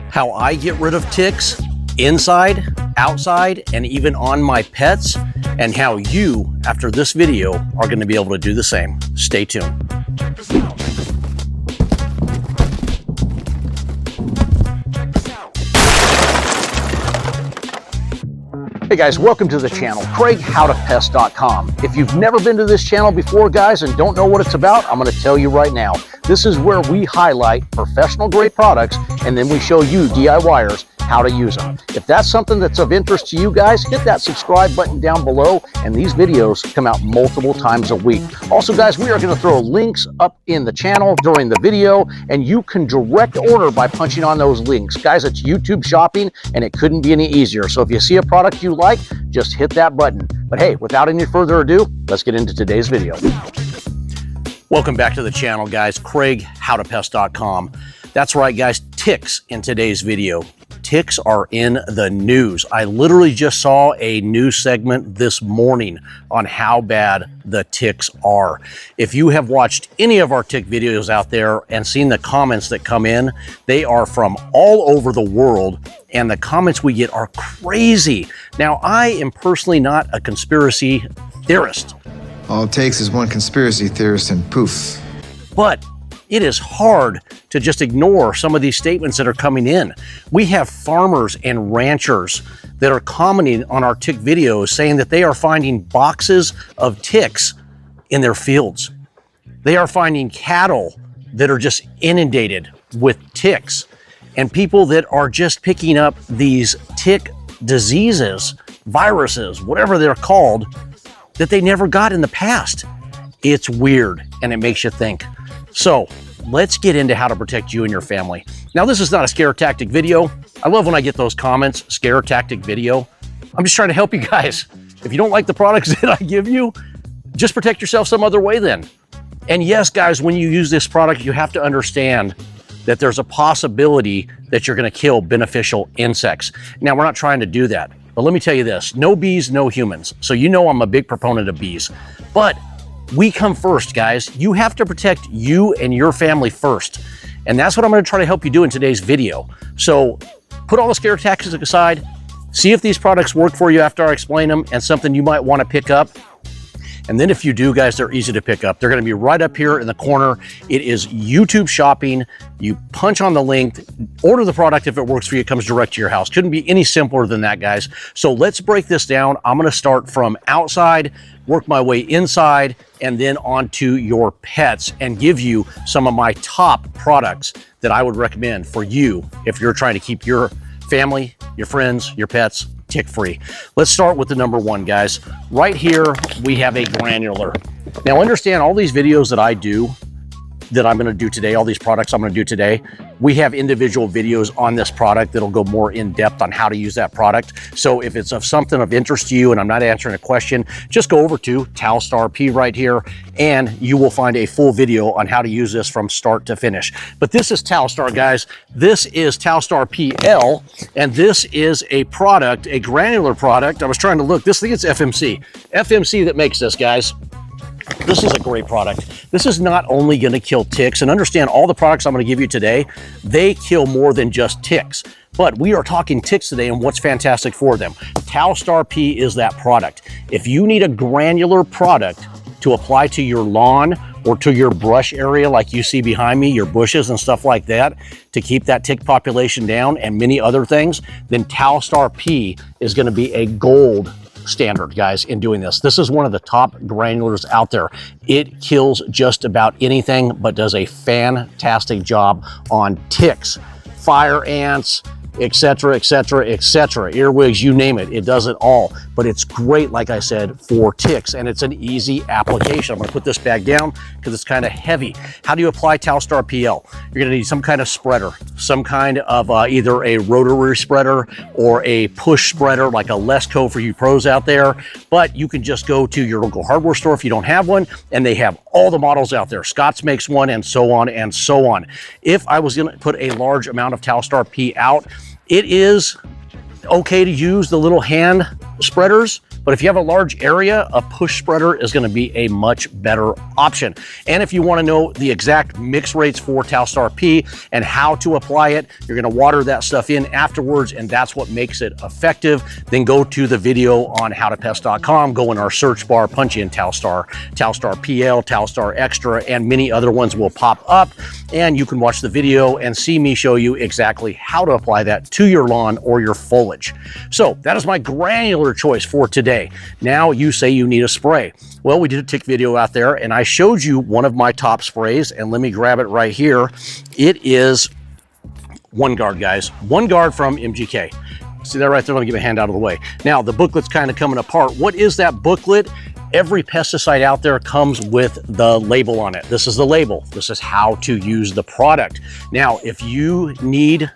how I get rid of ticks inside, outside, and even on my pets, and how you, after this video, are going to be able to do the same. Stay tuned. Hey guys, welcome to the channel, CraigHowToPest.com. If you've never been to this channel before, guys, and don't know what it's about, I'm going to tell you right now. This is where we highlight professional grade products, and then we show you DIYers how to use them. If that's something that's of interest to you guys, hit that subscribe button down below, and these videos come out multiple times a week. Also, guys, we are going to throw links up in the channel during the video, and you can direct order by punching on those links. Guys, it's YouTube shopping, and it couldn't be any easier. So if you see a product you like, just hit that button. But hey, without any further ado, let's get into today's video. Welcome back to the channel, guys. CraigHowToPest.com. That's right, guys. Ticks in today's video. Ticks are in the news. I literally just saw a news segment this morning on how bad the ticks are. If you have watched any of our tick videos out there and seen the comments that come in, they are from all over the world, and the comments we get are crazy. Now, I am personally not a conspiracy theorist. All it takes is one conspiracy theorist and poof. But it is hard to just ignore some of these statements that are coming in. We have farmers and ranchers that are commenting on our tick videos saying that they are finding boxes of ticks in their fields. They are finding cattle that are just inundated with ticks, and people that are just picking up these tick diseases, viruses, whatever they're called, that they never got in the past. It's weird, and it makes you think. So let's get into how to protect you and your family. Now, this is not a scare tactic video. I love when I get those comments, scare tactic video. I'm just trying to help you guys. If you don't like the products that I give you, just protect yourself some other way then. And yes, guys, when you use this product, you have to understand that there's a possibility that you're going to kill beneficial insects. Now, we're not trying to do that. But let me tell you this, no bees, no humans. So you know I'm a big proponent of bees. But we come first, guys. You have to protect you and your family first. And that's what I'm going to try to help you do in today's video. So put all the scare tactics aside, see if these products work for you after I explain them and something you might want to pick up. And then if you do, guys, they're easy to pick up. They're going to be right up here in the corner. It is YouTube shopping. You punch on the link, order the product. If it works for you, it comes direct to your house. Couldn't be any simpler than that, guys. So let's break this down. I'm going to start from outside, work my way inside, and then onto your pets and give you some of my top products that I would recommend for you if you're trying to keep your family, your friends, your pets tick-free. Let's start with the number one, guys. Right here, we have a granular. Now, understand all these videos that I do, that I'm going to do today, all these products I'm going to do today, we have individual videos on this product that'll go more in depth on how to use that product. So if it's of something of interest to you and I'm not answering a question, just go over to Talstar P right here and you will find a full video on how to use this from start to finish. But this is Talstar, guys. This is Talstar PL, and this is a product, a granular product. I was trying to look, this thing is FMC. FMC that makes this, guys. This is a great product. This is not only going to kill ticks, and understand all the products I'm going to give you today, they kill more than just ticks. But we are talking ticks today and what's fantastic for them. Talstar P is that product. If you need a granular product to apply to your lawn or to your brush area like you see behind me, your bushes and stuff like that, to keep that tick population down and many other things, then Talstar P is going to be a gold standard, guys, in doing this. This is one of the top granulars out there. It kills just about anything, but does a fantastic job on ticks, fire ants, etc., etc., etc., earwigs, you name it. It does it all. But it's great, like I said, for ticks, and it's an easy application. I'm going to put this bag down because it's kind of heavy. How do you apply Talstar PL? You're going to need some kind of spreader, some kind of either a rotary spreader or a push spreader like a Lesco for you pros out there. But you can just go to your local hardware store if you don't have one, and they have all the models out there. Scott's makes one, and so on and so on. If I was going to put a large amount of Talstar P out, it is okay to use the little hand spreaders, But if you have a large area, a push spreader is going to be a much better option. And if you want to know the exact mix rates for Talstar P and how to apply it, you're going to water that stuff in afterwards, and that's what makes it effective. Then go to the video on howtopest.com, go in our search bar, punch in Talstar, Talstar PL, Talstar Extra, and many other ones will pop up, and you can watch the video and see me show you exactly how to apply that to your lawn or your foliage. So that is my granular choice for today. Now you say you need a spray. Well, we did a tick video out there and I showed you one of my top sprays, and let me grab it right here. It is One Guard, guys. One Guard from MGK. See that right there? I'm gonna give a hand out of the way. Now the booklet's kind of coming apart. What is that booklet? Every pesticide out there comes with the label on it. This is the label. This is how to use the product. Now, if you need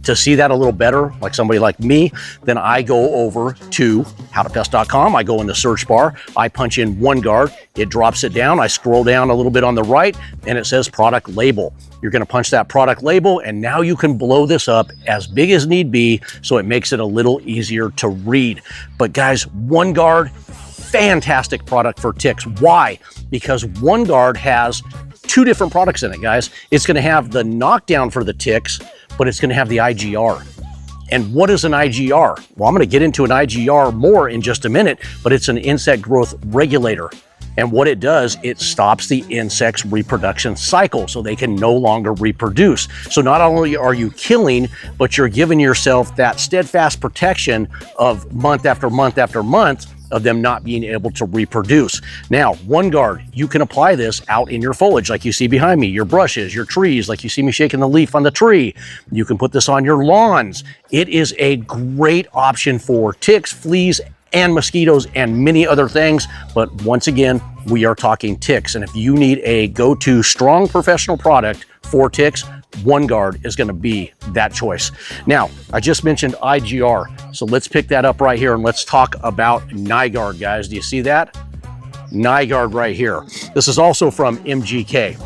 to see that a little better, like somebody like me, then I go over to howtopest.com. I go in the search bar, I punch in One Guard, it drops it down. I scroll down a little bit on the right and it says product label. You're gonna punch that product label, and now you can blow this up as big as need be so it makes it a little easier to read. But guys, One Guard, fantastic product for ticks. Why? Because One Guard has two different products in it, guys. It's gonna have the knockdown for the ticks, but it's gonna have the IGR. And what is an IGR? Well, I'm gonna get into an IGR more in just a minute, but it's an insect growth regulator. And what it does, it stops the insect's reproduction cycle so they can no longer reproduce. So not only are you killing, but you're giving yourself that steadfast protection of month after month after month of them not being able to reproduce. Now, One Guard, you can apply this out in your foliage like you see behind me, your brushes, your trees, like you see me shaking the leaf on the tree. You can put this on your lawns. It is a great option for ticks, fleas, and mosquitoes, and many other things. But once again, we are talking ticks. And if you need a go-to strong professional product for ticks, One Guard is going to be that choice. Now, I just mentioned IGR, so let's pick that up right here and let's talk about Nyguard, guys. Do you see that? Nyguard right here. This is also from MGK.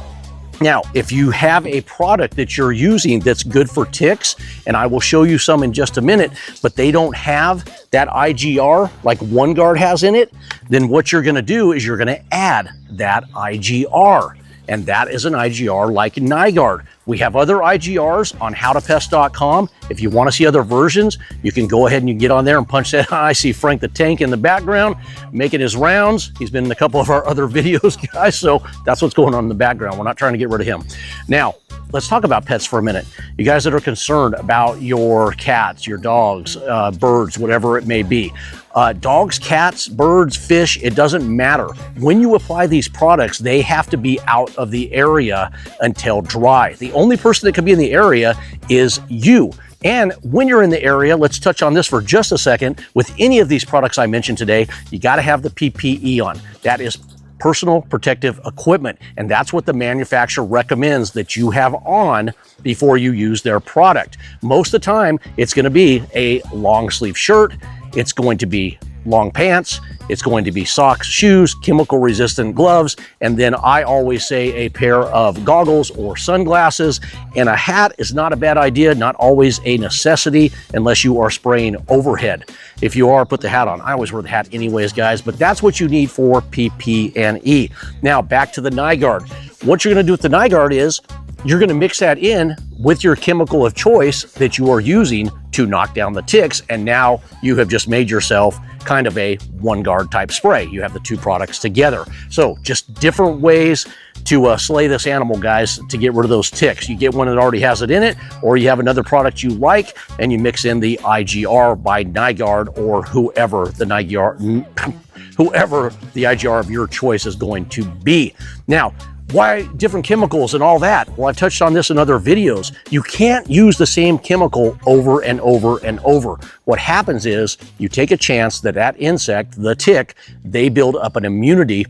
Now, if you have a product that you're using that's good for ticks, and I will show you some in just a minute, but they don't have that IGR like One Guard has in it, then what you're going to do is you're going to add that IGR. And that is an IGR like Nyguard. We have other IGRs on howtopest.com. If you want to see other versions, you can go ahead and you get on there and punch that. I see Frank the Tank in the background making his rounds. He's been in a couple of our other videos, guys, so that's what's going on in the background. We're not trying to get rid of him. Now, let's talk about pets for a minute. You guys that are concerned about your cats, your dogs, birds, whatever it may be. Dogs, cats, birds, fish, it doesn't matter. When you apply these products, they have to be out of the area until dry. The only person that can be in the area is you. And when you're in the area, let's touch on this for just a second. With any of these products I mentioned today, you got to have the PPE on. That is personal protective equipment. And that's what the manufacturer recommends that you have on before you use their product. Most of the time, it's going to be a long sleeve shirt. It's going to be long pants. It's going to be socks, shoes, chemical resistant gloves. And then I always say a pair of goggles or sunglasses, and a hat is not a bad idea, not always a necessity unless you are spraying overhead. If you are, put the hat on. I always wear the hat anyways, guys, but that's what you need for PP&E. Now back to the Nyguard. What you're gonna do with the Nyguard is you're gonna mix that in with your chemical of choice that you are using to knock down the ticks, and now you have just made yourself kind of a One Guard type spray. You have the two products together. So just different ways to slay this animal, guys, to get rid of those ticks. You get one that already has it in it, or you have another product you like, and you mix in the IGR by Nyguard or whoever the IGR of your choice is going to be. Now, why different chemicals and all that? Well, I've touched on this in other videos. You can't use the same chemical over and over and over. What happens is you take a chance that that insect, the tick, they build up an immunity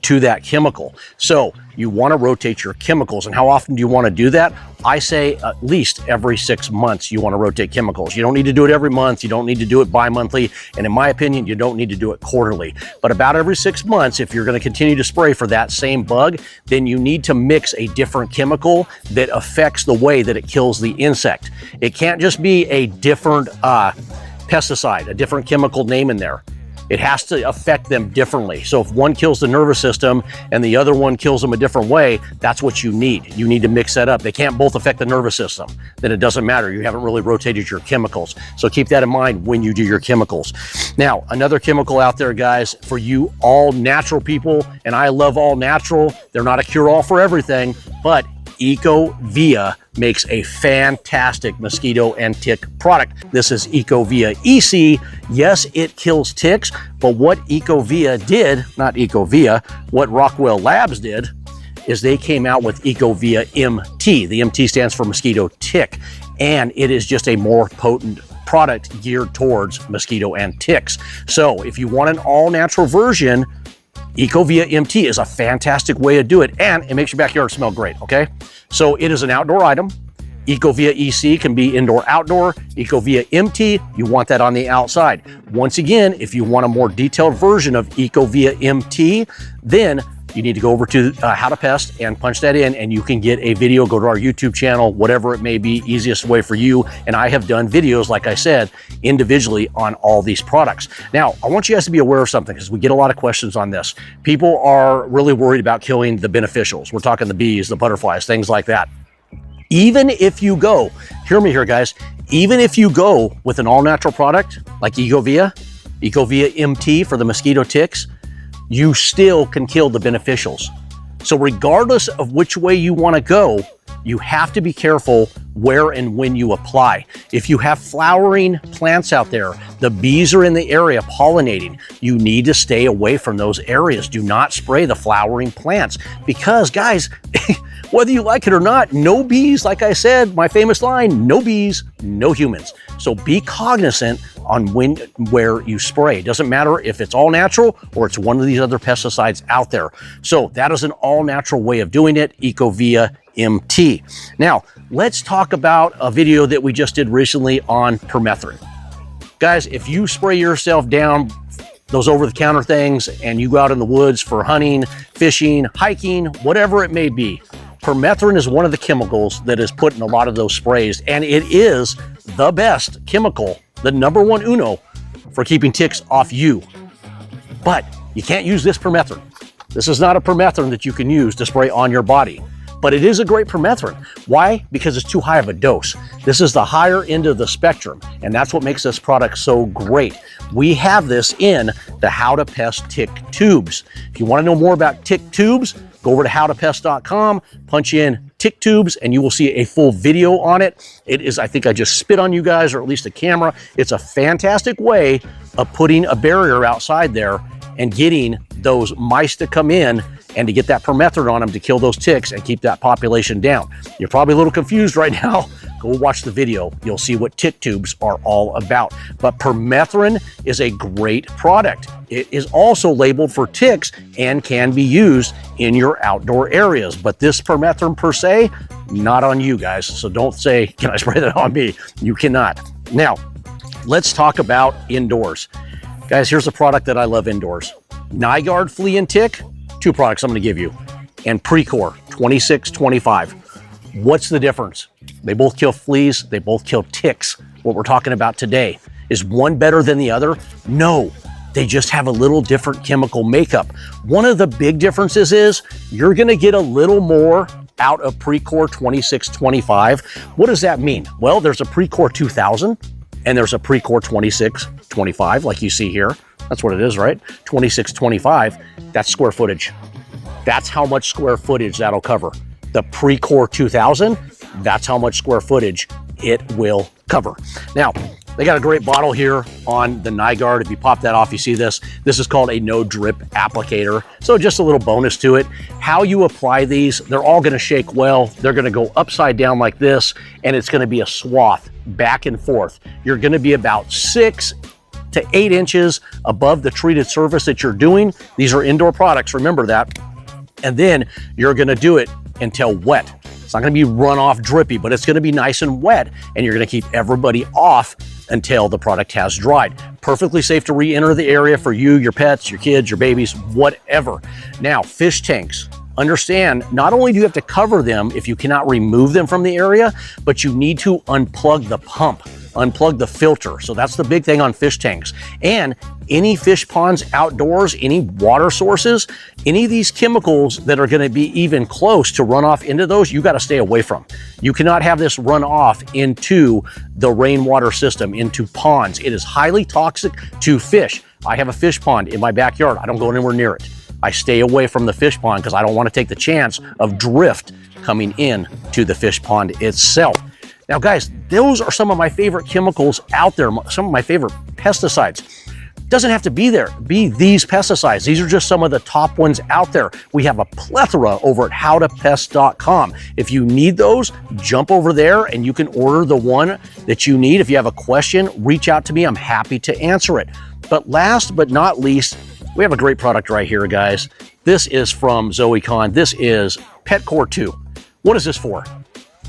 to that chemical. So you want to rotate your chemicals. And how often do you want to do that? I say at least every 6 months you want to rotate chemicals. You don't need to do it every month. You don't need to do it bi-monthly. And in my opinion, you don't need to do it quarterly. But about every 6 months, if you're going to continue to spray for that same bug, then you need to mix a different chemical that affects the way that it kills the insect. It can't just be a different pesticide, a different chemical name in there. It has to affect them differently. So if one kills the nervous system and the other one kills them a different way, that's what you need. You need to mix that up. They can't both affect the nervous system. Then it doesn't matter. You haven't really rotated your chemicals. So keep that in mind when you do your chemicals. Now, another chemical out there, guys, for you all natural people, and I love all natural. They're not a cure-all for everything, but Ecovia makes a fantastic mosquito and tick product. This is Ecovia EC. Yes, it kills ticks, but what Ecovia did, not Ecovia, what Rockwell Labs did, is they came out with Ecovia MT. The MT stands for mosquito tick, and it is just a more potent product geared towards mosquito and ticks. So if you want an all-natural version, Ecovia MT is a fantastic way to do it, and it makes your backyard smell great, okay? So it is an outdoor item. Ecovia EC can be indoor-outdoor. Ecovia MT, you want that on the outside. Once again, if you want a more detailed version of Ecovia MT, then you need to go over to How to Pest and punch that in, and you can get a video. Go to our YouTube channel, whatever it may be, easiest way for you. And I have done videos, like I said, individually on all these products. Now, I want you guys to be aware of something, because we get a lot of questions on this. People are really worried about killing the beneficials. We're talking the bees, the butterflies, things like that. Even if you go, hear me here, guys, even if you go with an all-natural product like Ecovia MT for the mosquito ticks, you still can kill the beneficials. So regardless of which way you want to go, you have to be careful where and when you apply. If you have flowering plants out there, the bees are in the area pollinating, you need to stay away from those areas. Do not spray the flowering plants, because guys, whether you like it or not, no bees, like I said, my famous line, no bees, no humans. So be cognizant on where you spray. It doesn't matter if it's all natural or it's one of these other pesticides out there. So that is an all natural way of doing it, Ecovia MT. Now, let's talk about a video that we just did recently on permethrin. Guys, if you spray yourself down those over-the-counter things and you go out in the woods for hunting, fishing, hiking, whatever it may be, permethrin is one of the chemicals that is put in a lot of those sprays, and it is the best chemical, the number one uno for keeping ticks off you. But you can't use this permethrin. This is not a permethrin that you can use to spray on your body, but it is a great permethrin. Why? Because it's too high of a dose. This is the higher end of the spectrum, and that's what makes this product so great. We have this in the How to Pest tick tubes. If you want to know more about tick tubes, go over to howtopest.com, punch in tick tubes, and you will see a full video on it. It is, I think I just spit on you guys, or at least a camera. It's a fantastic way of putting a barrier outside there and getting those mice to come in and to get that permethrin on them to kill those ticks and keep that population down. You're probably a little confused right now. Go watch the video. You'll see what tick tubes are all about. But permethrin is a great product. It is also labeled for ticks and can be used in your outdoor areas. But this permethrin per se, not on you guys. So don't say, can I spray that on me? You cannot. Now, let's talk about indoors. Guys, here's a product that I love indoors. Nygaard Flea and Tick, two products I'm going to give you, and Precor 2625. What's the difference? They both kill fleas, they both kill ticks. What we're talking about today, is one better than the other? No, they just have a little different chemical makeup. One of the big differences is you're going to get a little more out of Precor 2625. What does that mean? Well, there's a Precor 2000 and there's a Precor 2625, like you see here. That's what it is, right? 2625, that's square footage. That's how much square footage that'll cover. The Precor 2000, that's how much square footage it will cover. Now, they got a great bottle here on the Nygaard. If you pop that off, you see this. This is called a no drip applicator. So just a little bonus to it. How you apply these, they're all gonna shake well. They're gonna go upside down like this, and it's gonna be a swath back and forth. You're gonna be about 6 to 8 inches above the treated surface that you're doing. These are indoor products, remember that. And then you're gonna do it until wet. It's not gonna be runoff drippy, but it's gonna be nice and wet, and you're gonna keep everybody off until the product has dried. Perfectly safe to re-enter the area for you, your pets, your kids, your babies, whatever. Now, fish tanks. Understand, not only do you have to cover them if you cannot remove them from the area, but you need to unplug the pump. unplug the filter. So that's the big thing on fish tanks. And any fish ponds outdoors, any water sources, any of these chemicals that are going to be even close to run off into those, you got to stay away from. You cannot have this run off into the rainwater system, into ponds. It is highly toxic to fish. I have a fish pond in my backyard. I don't go anywhere near it. I stay away from the fish pond because I don't want to take the chance of drift coming in to the fish pond itself. Now guys, those are some of my favorite chemicals out there, some of my favorite pesticides. Doesn't have to be these pesticides. These are just some of the top ones out there. We have a plethora over at howtopest.com. If you need those, jump over there and you can order the one that you need. If you have a question, reach out to me. I'm happy to answer it. But last but not least, we have a great product right here, guys. This is from ZoeCon. This is Pet Core 2. What is this for?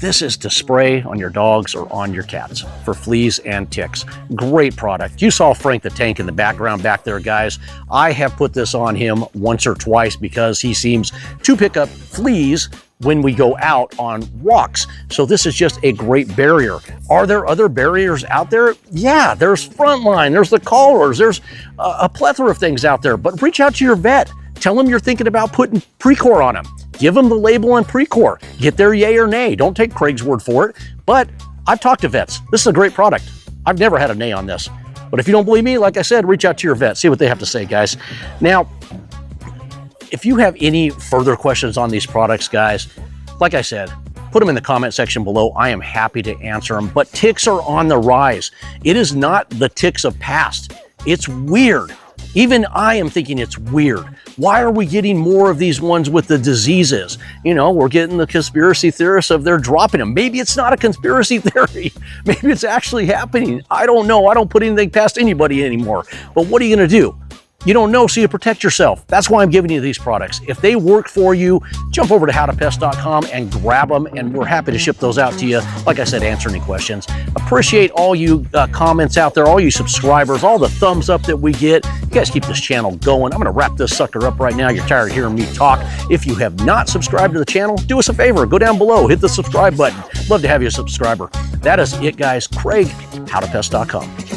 This is to spray on your dogs or on your cats for fleas and ticks. Great product. You saw Frank the Tank in the background back there, guys. I have put this on him once or twice because he seems to pick up fleas when we go out on walks. So this is just a great barrier. Are there other barriers out there? Yeah, there's Frontline, there's the collars, there's a plethora of things out there, but reach out to your vet. Tell them you're thinking about putting Precor on them. Give them the label on Precor. Get their yay or nay. Don't take Craig's word for it. But I've talked to vets. This is a great product. I've never had a nay on this. But if you don't believe me, like I said, reach out to your vet. See what they have to say, guys. Now, if you have any further questions on these products, guys, like I said, put them in the comment section below. I am happy to answer them. But ticks are on the rise. It is not the ticks of past. It's weird. Even I am thinking it's weird. Why are we getting more of these ones with the diseases? You know, we're getting the conspiracy theorists of they're dropping them. Maybe it's not a conspiracy theory. Maybe it's actually happening. I don't know. I don't put anything past anybody anymore. But what are you going to do? You don't know, so you protect yourself. That's why I'm giving you these products. If they work for you, jump over to howtopest.com and grab them, and we're happy to ship those out to you. Like I said, answer any questions. Appreciate all you comments out there, all you subscribers, all the thumbs up that we get. You guys keep this channel going. I'm going to wrap this sucker up right now. You're tired of hearing me talk. If you have not subscribed to the channel, do us a favor. Go down below, hit the subscribe button. Love to have you a subscriber. That is it, guys. Craig, howtopest.com.